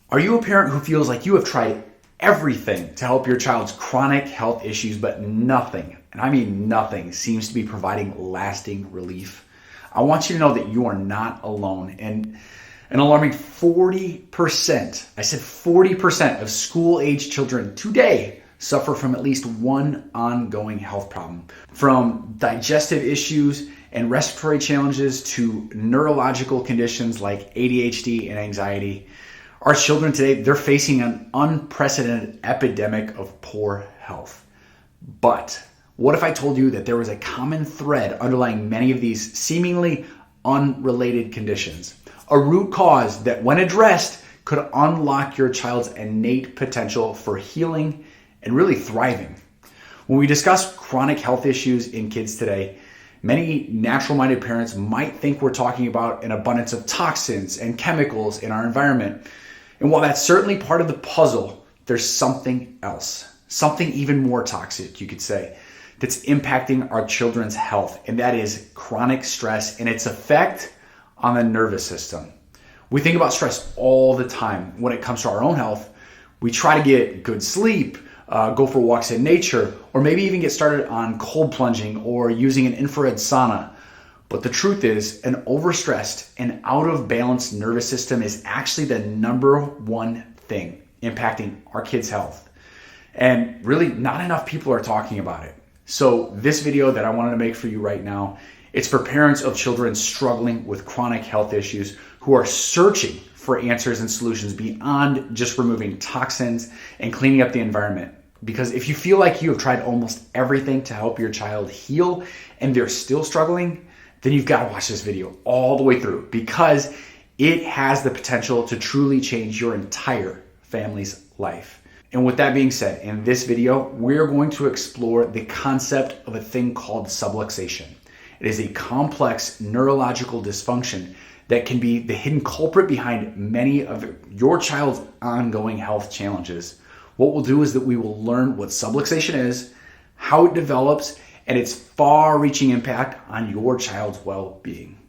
Are you a parent who feels like you have tried everything to help your child's chronic health issues, but nothing, and I mean nothing, seems to be providing lasting relief? I want you to know that you are not alone. And an alarming 40%, I said 40% of school-age children today suffer from at least one ongoing health problem. From digestive issues and respiratory challenges to neurological conditions like ADHD and anxiety, our children today, they're facing an unprecedented epidemic of poor health. But what if I told you that there was a common thread underlying many of these seemingly unrelated conditions? A root cause that, when addressed, could unlock your child's innate potential for healing and really thriving. When we discuss chronic health issues in kids today, many natural-minded parents might think we're talking about an abundance of toxins and chemicals in our environment. And while that's certainly part of the puzzle, there's something else, something even more toxic, you could say, that's impacting our children's health, and that is chronic stress and its effect on the nervous system. We think about stress all the time when it comes to our own health. We try to get good sleep, go for walks in nature, or maybe even get started on cold plunging or using an infrared sauna. But the truth is, an overstressed and out of balance nervous system is actually the number one thing impacting our kids' health. And really, not enough people are talking about it. So this video that I wanted to make for you right now, it's for parents of children struggling with chronic health issues who are searching for answers and solutions beyond just removing toxins and cleaning up the environment. Because if you feel like you have tried almost everything to help your child heal and they're still struggling, then you've got to watch this video all the way through, because it has the potential to truly change your entire family's life. And with that being said, in this video, we're going to explore the concept of a thing called subluxation. It is a complex neurological dysfunction that can be the hidden culprit behind many of your child's ongoing health challenges. What we'll do is that we will learn what subluxation is, how it develops, and its far-reaching impact on your child's well-being.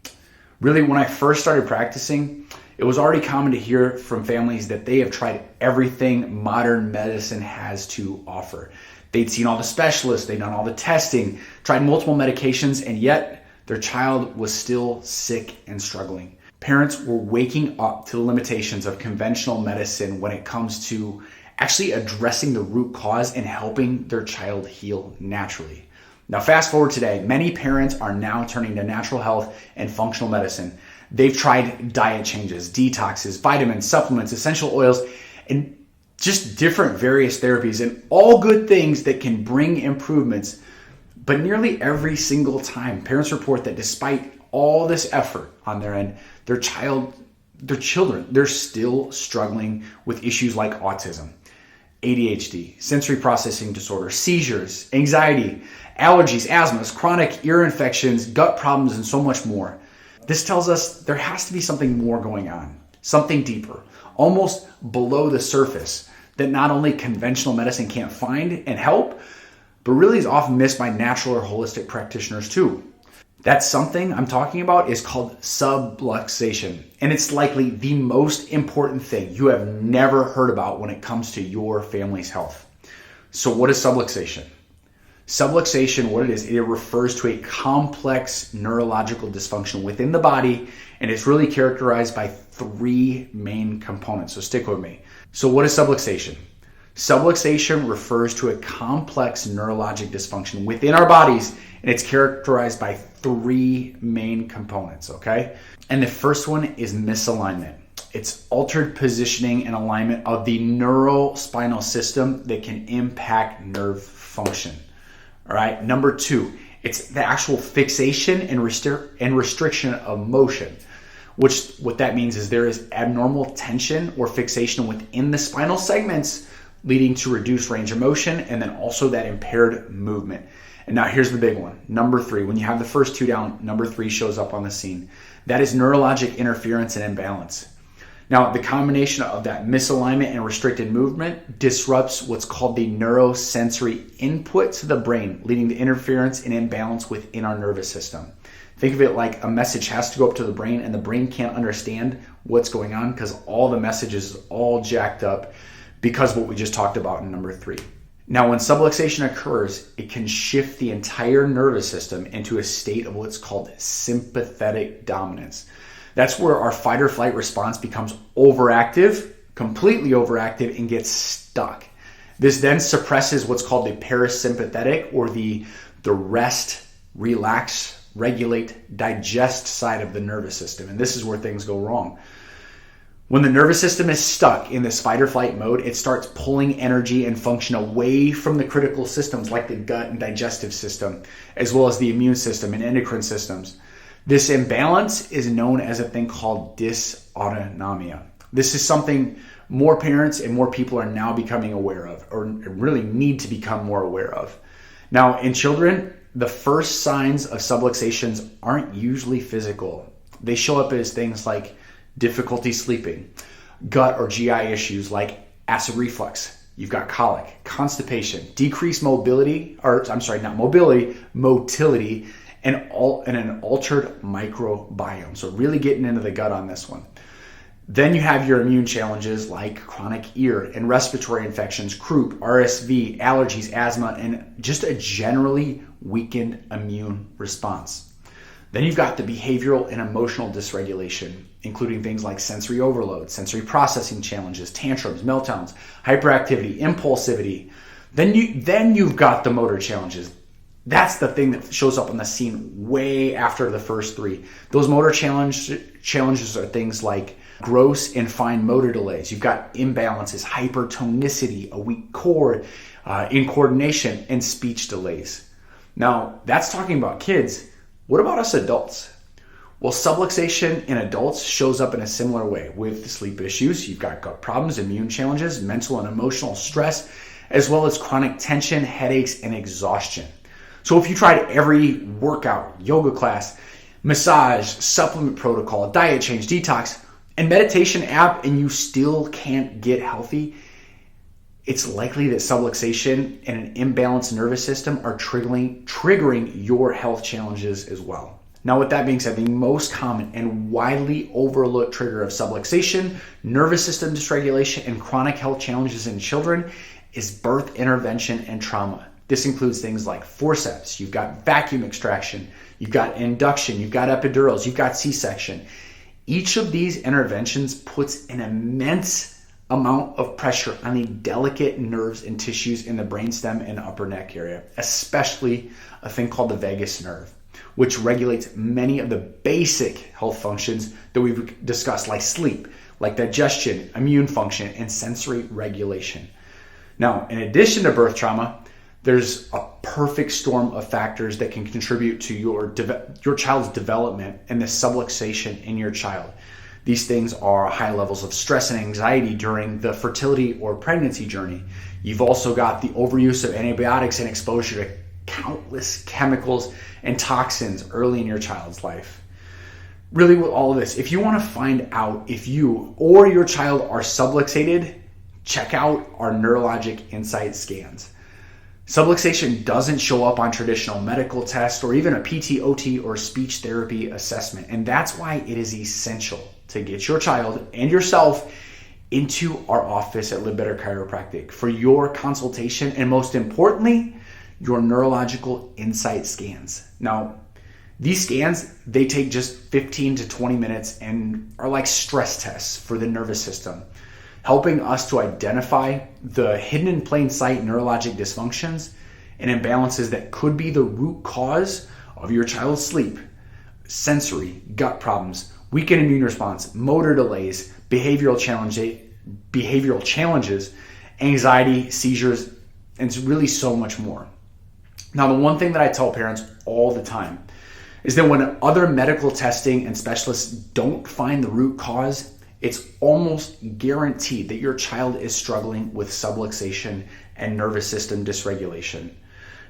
Really, when I first started practicing, it was already common to hear from families that they have tried everything modern medicine has to offer. They'd seen all the specialists, they'd done all the testing, tried multiple medications, and yet their child was still sick and struggling. Parents were waking up to the limitations of conventional medicine when it comes to actually addressing the root cause and helping their child heal naturally. Now, fast forward today, many parents are now turning to natural health and functional medicine. They've tried diet changes, detoxes, vitamins, supplements, essential oils, and just different various therapies, and all good things that can bring improvements. But nearly every single time, parents report that despite all this effort on their end, their children, they're still struggling with issues like autism, ADHD, sensory processing disorder, seizures, anxiety, allergies, asthmas, chronic ear infections, gut problems, and so much more. This tells us there has to be something more going on, something deeper, almost below the surface, that not only conventional medicine can't find and help, but really is often missed by natural or holistic practitioners too. That something I'm talking about is called subluxation, and it's likely the most important thing you have never heard about when it comes to your family's health. So what is subluxation? Subluxation, what it is, it refers to a complex neurological dysfunction within the body, and it's really characterized by three main components. So stick with me. So what is subluxation? Subluxation refers to a complex neurologic dysfunction within our bodies, and it's characterized by three main components, okay? And the first one is misalignment. It's altered positioning and alignment of the neurospinal system that can impact nerve function. All right, number two, it's the actual fixation and restriction of motion, which what that means is there is abnormal tension or fixation within the spinal segments, leading to reduced range of motion and then also that impaired movement. And now here's the big one, number three. When you have the first two down, number three shows up on the scene. That is neurologic interference and imbalance. Now, the combination of that misalignment and restricted movement disrupts what's called the neurosensory input to the brain, leading to interference and imbalance within our nervous system. Think of it like a message has to go up to the brain and the brain can't understand what's going on because all the messages is all jacked up because of what we just talked about in number 3. Now, when subluxation occurs, it can shift the entire nervous system into a state of what's called sympathetic dominance. That's where our fight or flight response becomes overactive, completely overactive, and gets stuck. This then suppresses what's called the parasympathetic, or the rest, relax, regulate, digest side of the nervous system. And this is where things go wrong. When the nervous system is stuck in this fight or flight mode, it starts pulling energy and function away from the critical systems like the gut and digestive system, as well as the immune system and endocrine systems. This imbalance is known as a thing called dysautonomia. This is something more parents and more people are now becoming aware of, or really need to become more aware of. Now, in children, the first signs of subluxations aren't usually physical. They show up as things like difficulty sleeping, gut or GI issues like acid reflux. You've got colic, constipation, decreased motility, and an altered microbiome. So really getting into the gut on this one. Then you have your immune challenges like chronic ear and respiratory infections, croup, RSV, allergies, asthma, and just a generally weakened immune response. Then you've got the behavioral and emotional dysregulation, including things like sensory overload, sensory processing challenges, tantrums, meltdowns, hyperactivity, impulsivity. Then you've got the motor challenges. That's the thing that shows up on the scene way after the first 3. Those motor challenges are things like gross and fine motor delays. You've got imbalances, hypertonicity, a weak core, incoordination, and speech delays. Now, that's talking about kids. What about us adults? Well, subluxation in adults shows up in a similar way with sleep issues. You've got gut problems, immune challenges, mental and emotional stress, as well as chronic tension, headaches, and exhaustion. So if you tried every workout, yoga class, massage, supplement protocol, diet change, detox, and meditation app, and you still can't get healthy, it's likely that subluxation and an imbalanced nervous system are triggering your health challenges as well. Now, with that being said, the most common and widely overlooked trigger of subluxation, nervous system dysregulation, and chronic health challenges in children is birth intervention and trauma. This includes things like forceps, you've got vacuum extraction, you've got induction, you've got epidurals, you've got C-section. Each of these interventions puts an immense amount of pressure on the delicate nerves and tissues in the brainstem and upper neck area, especially a thing called the vagus nerve, which regulates many of the basic health functions that we've discussed, like sleep, like digestion, immune function, and sensory regulation. Now, in addition to birth trauma, there's a perfect storm of factors that can contribute to your child's development and the subluxation in your child. These things are high levels of stress and anxiety during the fertility or pregnancy journey. You've also got the overuse of antibiotics and exposure to countless chemicals and toxins early in your child's life. Really, with all of this, if you want to find out if you or your child are subluxated, check out our neurologic insight scans. Subluxation doesn't show up on traditional medical tests or even a PT, OT, or speech therapy assessment, and that's why it is essential to get your child and yourself into our office at Live Better Chiropractic for your consultation and, most importantly, your neurological insight scans. Now, these scans, they take just 15 to 20 minutes and are like stress tests for the nervous system, helping us to identify the hidden in plain sight neurologic dysfunctions and imbalances that could be the root cause of your child's sleep, sensory, gut problems, weakened immune response, motor delays, behavioral challenges, anxiety, seizures, and really so much more. Now, the one thing that I tell parents all the time is that when other medical testing and specialists don't find the root cause, it's almost guaranteed that your child is struggling with subluxation and nervous system dysregulation.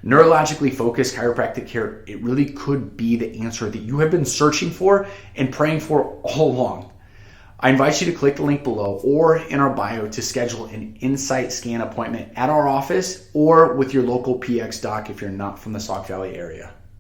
Neurologically focused chiropractic care, it really could be the answer that you have been searching for and praying for all along. I invite you to click the link below or in our bio to schedule an insight scan appointment at our office or with your local PX doc if you're not from the Sauk Valley area.